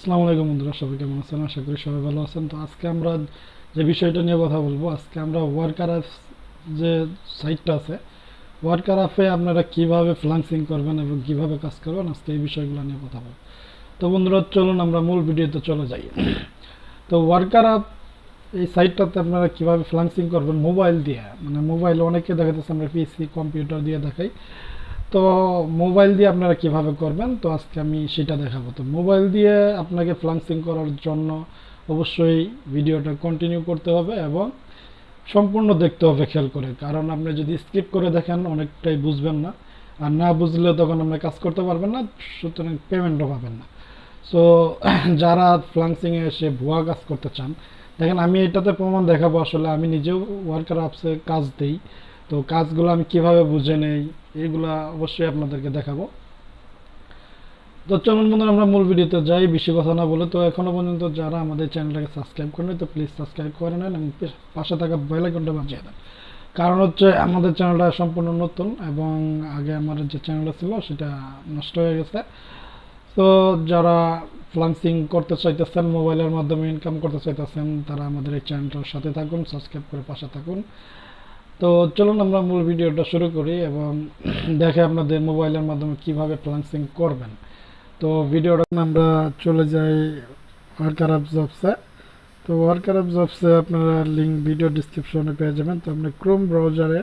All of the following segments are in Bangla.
আসসালামু আলাইকুম বন্ধুরা, সবাই কেমন আছেন? আশা করি সবাই ভালো আছেন। তো আজকে আমরা যে বিষয়টা নিয়ে কথা বলবো, আজকে আমরা ওয়ার্কার অ্যাপস যে সাইটটা আছে, ওয়ার্কার অ্যাপে আপনারা কিভাবে ফ্রিল্যান্সিং করবেন এবং কিভাবে কাজ করবেন, আজকে এই বিষয়গুলো নিয়ে কথা বলবো। তো বন্ধুরা, চলুন আমরা মূল ভিডিওতে চলে যাই। তো ওয়ার্কার অ্যাপ এই সাইটটাতে আপনারা কিভাবে ফ্রিল্যান্সিং করবেন মোবাইল দিয়ে, মানে মোবাইল অনেকে দেখাতেছে, আমরা পিসি কম্পিউটার দিয়ে দেখাই। তো মোবাইল দিয়ে আপনারা কিভাবে করবেন, তো আজকে আমি সেটা দেখাবো। তো মোবাইল দিয়ে আপনাকে ফ্রিল্যান্সিং করার জন্য অবশ্যই ভিডিওটা কন্টিনিউ করতে হবে এবং সম্পূর্ণ দেখতে হবে খেয়াল করে, কারণ আপনি যদি স্কিপ করে দেখেন অনেকটাই বুঝবেন না, আর না বুঝলে তখন আপনি কাজ করতে পারবেন না, সুতরাং পেমেন্টও পাবেন না। সো যারা ফ্রিল্যান্সিংয়ে এসে ভুয়া কাজ করতে চান, দেখেন আমি এটাতে প্রমাণ দেখাবো। আসলে আমি নিজেও ওয়ার্কার অ্যাপসে কাজ দিই, তো কাজগুলো আমি কিভাবে বুঝে নেই এগুলা অবশ্যই আপনাদেরকে দেখাবো। তো চলুন বন্ধুরা, আমরা মূল ভিডিওতে যাই বেশি কথা না বলে। তো এখনো পর্যন্ত যারা আমাদের চ্যানেলটাকে সাবস্ক্রাইব করেন, তো প্লিজ সাবস্ক্রাইব করে নেন এবং পাশে থাকা বেল আইকনটা বাজিয়ে দেন। কারণ হচ্ছে আমাদের চ্যানেলটা সম্পূর্ণ নতুন এবং আগে আমার যে চ্যানেলটা ছিল সেটা নষ্ট হয়ে গেছে। তো যারা ফ্রিল্যান্সিং করতে চাইতেছেন, মোবাইলের মাধ্যমে ইনকাম করতে চাইতেছেন, তারা আমাদের এই চ্যানেলটার সাথে থাকুন, সাবস্ক্রাইব করে পাশে থাকুন। তো চলুন আমরা মূল ভিডিওটা শুরু করি এবং দেখে আপনাদের মোবাইলের মাধ্যমে কিভাবে ফ্রিল্যান্সিং করবেন। তো ভিডিওটা আমরা চলে যাই ওয়ার্কার অ্যাপ জবসে। তো ওয়ার্কার অ্যাপ জবসে আপনারা লিঙ্ক ভিডিও ডিসক্রিপশনে পেয়ে যাবেন। তো আপনি ক্রোম ব্রাউজারে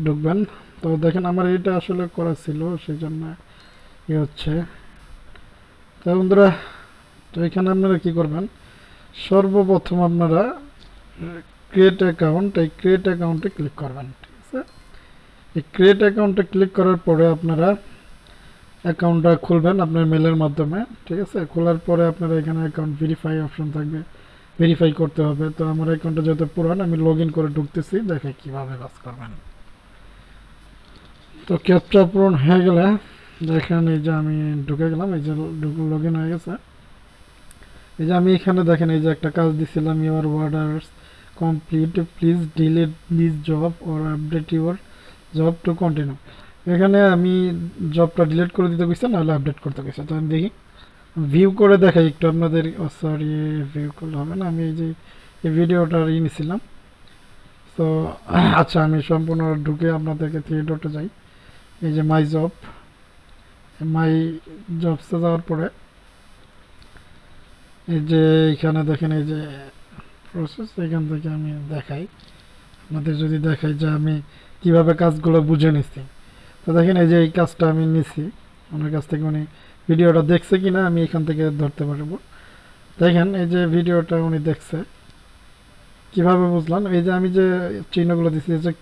ঢুকবেন। তো দেখেন আমার এটা আসলে করা ছিল, সেই জন্য হচ্ছে। তো বন্ধুরা, তো এখানে আপনারা কি করবেন, সর্বপ্রথম আপনারা ক্রিয়েট অ্যাকাউন্ট, এই ক্রিয়েট অ্যাকাউন্টে ক্লিক করবেন। ঠিক আছে, এই ক্রিয়েট অ্যাকাউন্টে ক্লিক করার পরে আপনারা অ্যাকাউন্টটা খুলবেন আপনার মেলের মাধ্যমে। ঠিক আছে, খোলার পরে আপনারা এখানে অ্যাকাউন্ট ভেরিফাই অপশন থাকবে, ভেরিফাই করতে হবে। তো আমার অ্যাকাউন্টটা যেহেতু পুরান, আমি লগ ইন করে ঢুকতেছি, দেখে কীভাবে কাজ করবেন। তো ক্যাপচা পূরণ হয়ে গেলে দেখেন এই যে আমি ঢুকে গেলাম, এই যে লগ ইন হয়ে গেছে। এই যে আমি এখানে দেখেন এই যে একটা কাজ দিছিলাম, your orders complete, please delete this job or update your job to continue. এখানে আমি জবটা ডিলিট করে দিতে গেছি, নাহলে আপডেট করতে গেছি। তো আমি দেখি ভিউ করে দেখাই একটু আপনাদের। সরি, ভিউ করলে হবে না, আমি এই যে এই ভিডিওটার নিয়েছিলাম। তো আচ্ছা, আমি সম্পূর্ণ ঢুকে আপনাদেরকে থ্রি ডটে যাই। এই যে মাই জবসে যাওয়ার পরে এই যে এখানে দেখেন এই যে প্রসেস, এখান থেকে আমি দেখাই আপনাদের, যদি দেখাই যে আমি কিভাবে কাজগুলো বুঝে নিছি। তো দেখেন এই যে এই কাজটা আমি নিছি ওনার কাছ থেকে, উনি ভিডিওটা দেখছে কিনা আমি এখান থেকে ধরতে পারবো। দেখেন এই যে ভিডিওটা উনি দেখছে। কিভাবে বুঝলাম, এই যে আমি যে চিহ্নগুলো দিচ্ছি, যে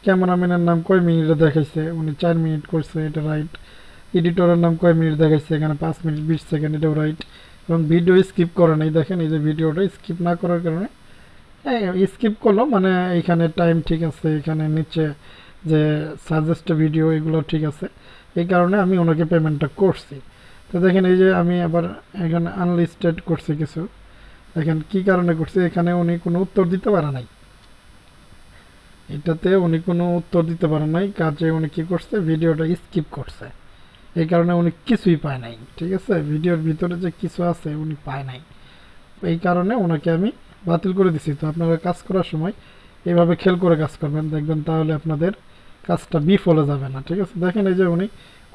ক্যামেরাম্যানের নাম কয় মিনিটে দেখাইছে, উনি 4 মিনিট করছে, এটা রাইট। এডিটরের নাম কয় মিনিট দেখাইছে, এখানে 5 মিনিট 20 সেকেন্ড, এটাও রাইট। এবং ভিডিও স্কিপ করে নাই, দেখেন এই যে ভিডিওটা স্কিপ না করার কারণে, স্কিপ করলো মানে এখানে টাইম ঠিক আছে, এখানে নিচে যে সাজেস্ট ভিডিও এগুলো ঠিক আছে, এই কারণে আমি ওনাকে পেমেন্টটা করছি। তো দেখেন এই যে আমি আবার এখানে আনলিস্টেড করছি কিছু। দেখেন কি কারণে করছি, এখানে উনি কোনো উত্তর দিতে পারে নাই, এটাতে উনি কোনো উত্তর দিতে পারে নাই, কাজে উনি কি করছে, ভিডিওটা স্কিপ করছে। এই কারণে উনি কিছুই পায় নাই। ঠিক আছে, ভিডিওর ভিতরে যে কিছু আছে উনি পায় নাই, এই কারণে ওনাকে আমি বাতিল করে দিছি। তো আপনারা কাজ করার সময় এইভাবে খেয়াল করে কাজ করবেন, দেখবেন তাহলে আপনাদের কাজটা বিফলে যাবে না। ঠিক আছে, দেখেন এই যে উনি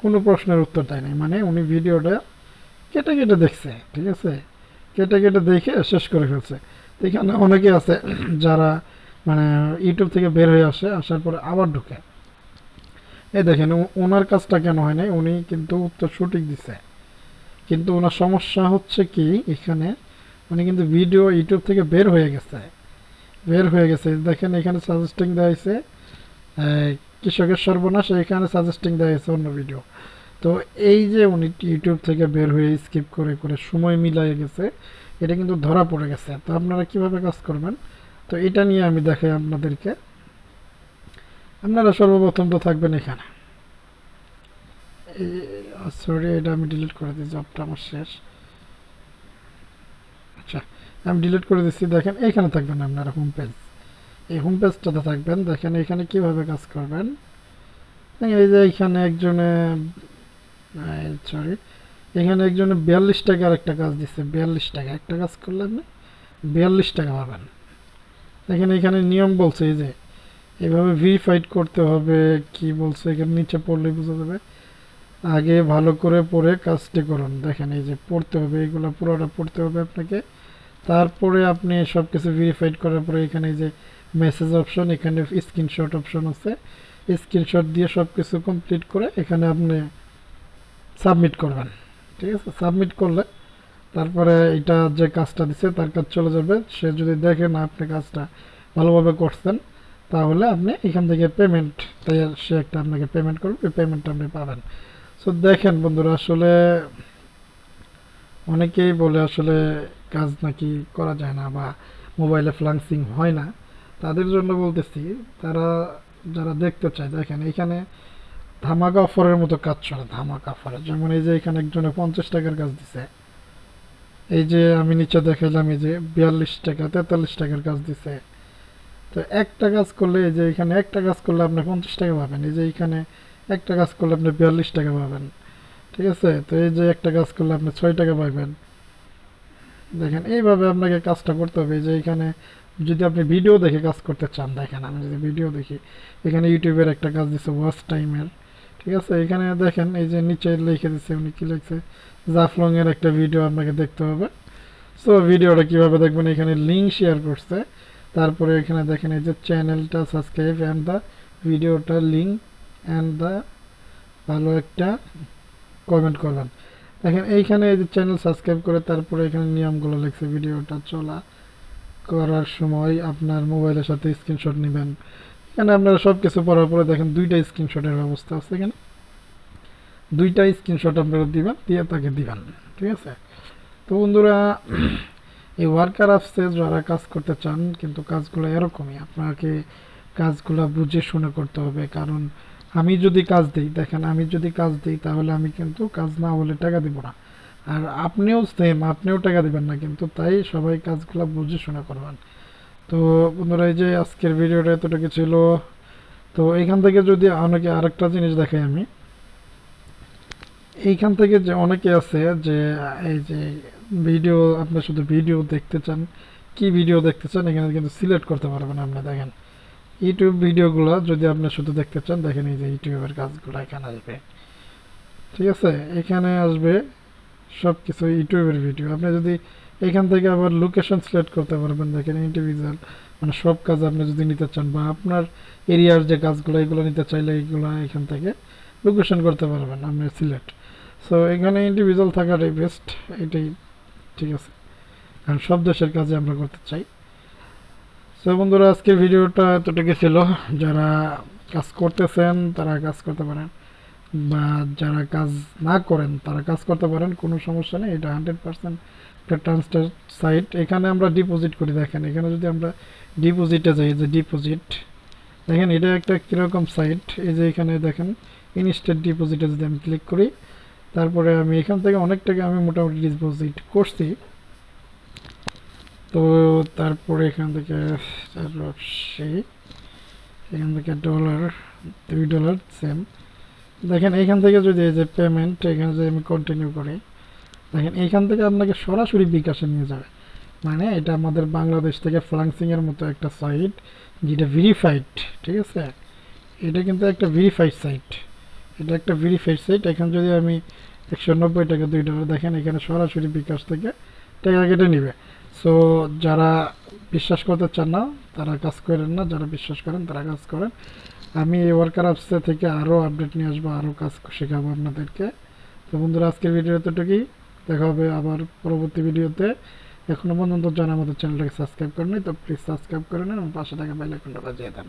কোনো প্রশ্নের উত্তর দেয় নাই, মানে উনি ভিডিওটা কেটে কেটে দেখছে। ঠিক আছে, কেটে কেটে দেখে শেষ করে ফেলছে। তো এখানে অনেকে আছে যারা মানে ইউটিউব থেকে বের হয়ে আসে, আসার পরে আবার ঢুকে। এই দেখেন ওনার কাজটা কেন হয় নাই, উনি কিন্তু উত্তর সঠিক দিছে, কিন্তু ওনার সমস্যা হচ্ছে কি, এখানে উনি কিন্তু ভিডিও ইউটিউব থেকে বের হয়ে গেছে। দেখেন এখানে সাজেস্টিং দেওয়া হয়েছে কৃষকের সর্বনাশ, এখানে সাজেস্টিং দেওয়া হয়েছে অন্য ভিডিও। তো এই যে উনি ইউটিউব থেকে বের হয়ে স্কিপ করে করে সময় মিলাই গেছে, এটা কিন্তু ধরা পড়ে গেছে। তো আপনারা কিভাবে কাজ করবেন, তো এটা নিয়ে আমি দেখাই আপনাদেরকে। আপনারা সর্বপ্রথম তো থাকবেন এখানে, সরি এটা আমি ডিলিট করে দিই, জবটা আমার শেষ। আচ্ছা, আমি ডিলিট করে দিচ্ছি। দেখেন এইখানে থাকবেন আপনারা হোম পেজ, এই হোম পেজটাতে থাকবেন। দেখেন এখানে কিভাবে কাজ করবেন, এই যে এইখানে একজনে সরি এখানে একজনে 42 টাকা আর একটা কাজ দিচ্ছে, 42 টাকা একটা কাজ করলে আপনি 42 টাকা পাবেন। দেখেন এখানে নিয়ম বলছে এই যে এভাবে ভেরিফাইড করতে হবে, কি বলছে এখানে নিচে পড়লে বোঝা যাবে। আগে ভালো করে পড়ে কাজটি করুন। দেখেন এই যে পড়তে হবে, এগুলো পুরোটা পড়তে হবে আপনাকে। তারপরে আপনি সব কিছু ভেরিফাইড করার পরে এখানে এই যে মেসেজ অপশন, এখানে স্ক্রিনশট অপশন আছে, স্ক্রিনশট দিয়ে সব কিছু কমপ্লিট করে এখানে আপনি সাবমিট করবেন। ঠিক আছে, সাবমিট করলে তারপরে এটা যে কাজটা দিচ্ছে তার কাজ চলে যাবে। সে যদি দেখে না আপনি কাজটা ভালোভাবে করছেন, তাহলে আপনি এখান থেকে পেমেন্ট, তাই সে একটা আপনাকে পেমেন্ট করবে, ওই পেমেন্টটা আপনি পাবেন। সো দেখেন বন্ধুরা, আসলে অনেকেই বলে আসলে কাজ নাকি করা যায় না বা মোবাইলে ফ্লাংসিং হয় না। তাদের জন্য বলতেছি, তারা যারা দেখতে চায়, দেখেন এখানে ধামাকা অফারের মতো কাজ চলে, ধামাকা অফারে। যেমন এই যে এখানে একজনে 50 টাকার কাজ দিছে, এই যে আমি নিচে দেখাইলাম এই যে 42 টাকা 43 টাকার কাজ দিছে। তো একটা কাজ করলে এই যে এখানে একটা কাজ করলে আপনি 50 টাকা পাবেন, এই যে এখানে একটা কাজ করলে আপনি 42 টাকা পাবেন। ঠিক আছে, তো এই যে একটা কাজ করলে আপনি 6 টাকা পাবেন। দেখেন এইভাবে আপনাকে কাজটা করতে হবে। এই যে এখানে যদি আপনি ভিডিও দেখে কাজ করতে চান, দেখেন আমি যদি ভিডিও দেখি, এখানে ইউটিউবের একটা কাজ দিচ্ছে ওয়াচ টাইমের। ঠিক আছে, এখানে দেখেন এই যে নিচে লিখে দিচ্ছে, উনি কি লিখছে, জাফলং এর একটা ভিডিও আপনাকে দেখতে হবে। সো ভিডিওটা কিভাবে দেখবেন, এখানে লিঙ্ক শেয়ার করছে। তারপরে এখানে দেখেন এই যে চ্যানেলটা সাবস্ক্রাইব অ্যান্ড দ্য ভিডিওটা লিঙ্ক অ্যান্ড দ্য ভালো একটা কমেন্ট করবেন। দেখেন এইখানে এই যে চ্যানেল সাবস্ক্রাইব করে তারপরে এখানে নিয়মগুলো লিখছে, ভিডিওটা চলা করার সময় আপনার মোবাইলের সাথে স্ক্রিনশট নেবেন। এখানে আপনারা সব কিছু পড়ার পরে দেখেন দুইটা স্ক্রিনশটের ব্যবস্থা আছে, এখানে দুইটা স্ক্রিনশট আপনারা দিবেন, দিয়ে তাকে দিবেন। ঠিক আছে, তো বন্ধুরা এই ওয়ার্কার অ্যাপসে যারা কাজ করতে চান, কিন্তু কাজগুলো এরকমই, আপনাকে কাজগুলো বুঝে শুনে করতে হবে। কারণ আমি যদি কাজ দিই, দেখেন আমি যদি কাজ দিই তাহলে আমি কিন্তু কাজ না হলে টাকা দিব না, আর আপনিও সেম, আপনিও টাকা দিবেন না কিন্তু। তাই সবাই কাজগুলো বুঝে শুনে করবেন। তো বন্ধুরা এই যে আজকের ভিডিওটা এতটুকু ছিল। তো এইখান থেকে যদি অনেকে আরেকটা জিনিস দেখাই আমি, এইখান থেকে যে অনেকে আছে যে এই যে ভিডিও, আপনি শুধু ভিডিও দেখতে চান, কি ভিডিও দেখতে চান এখানে কিন্তু সিলেক্ট করতে পারবেন আপনি। দেখেন ইউটিউব ভিডিওগুলো যদি আপনি শুধু দেখতে চান, দেখেন এই যে ইউটিউবের কাজগুলো এখানে আসবে। ঠিক আছে, এখানে আসবে সব কিছু ইউটিউবের ভিডিও। আপনি যদি এখান থেকে আবার লোকেশন সিলেক্ট করতে পারবেন, দেখেন ইন্ডিভিজুয়াল, মানে সব কাজ আপনি যদি নিতে চান বা আপনার এরিয়ার যে কাজগুলো এগুলো নিতে চাইলে এগুলো এখান থেকে লোকেশন করতে পারবেন আপনি সিলেক্ট। সো এখানে ইন্ডিভিজুয়াল থাকাটাই বেস্ট, এটাই ঠিক আছে, কারণ সব দেশের কাজে আমরা করতে চাই। সো বন্ধুরা আজকের ভিডিওটা এতটুকু ছিল। যারা কাজ করতেছেন তারা কাজ করতে পারেন, বা যারা কাজ না করেন তারা কাজ করতে পারেন, কোনো সমস্যা নেই। এটা 100% একটা ট্রান্সফার সাইট। এখানে আমরা ডিপোজিট করি, দেখেন এখানে যদি আমরা ডিপোজিটে যাই, যে ডিপোজিট, দেখেন এটা একটা কীরকম সাইট। এই যে এখানে দেখেন ইনস্ট্যান্ট ডিপোজিটে যদি আমি ক্লিক করি, তারপরে আমি এখান থেকে অনেক টাকা আমি মোটামুটি ডিপোজিট করছি। তো তারপরে এখান থেকে এখান থেকে ডলার, $2 সেম। দেখেন এইখান থেকে যদি এই যে পেমেন্ট, এখানে যদি আমি কন্টিনিউ করি, দেখেন এইখান থেকে আপনাকে সরাসরি বিকাশে নিয়ে যাবে। মানে এটা আমাদের বাংলাদেশ থেকে ফ্লাংসিংয়ের মতো একটা সাইট, যেটা ভেরিফাইড। ঠিক আছে, এটা কিন্তু একটা ভেরিফাইড সাইট, এটা একটা ভেরিফাইড সাইট। এখানে যদি আমি 190 টাকা $2, দেখেন এখানে সরাসরি বিকাশ থেকে টাকা কেটে নেবে। সো যারা বিশ্বাস করতে চান না তারা কাজ করেন না, যারা বিশ্বাস করেন তারা কাজ করেন। আমি এই ওয়ার্কার অ্যাপসে থেকে আরও আপডেট নিয়ে আসবো, আরও কাজ শেখাবো আপনাদেরকে। তো বন্ধুরা আজকের ভিডিও এতটুকুই, দেখা হবে আবার পরবর্তী ভিডিওতে। এখনও পর্যন্ত যারা আমাদের চ্যানেলটাকে সাবস্ক্রাইব করেনি, তো প্লিজ সাবস্ক্রাইব করে নেন এবং পাশে থাকা বেল আইকনটা বাজিয়ে দেন।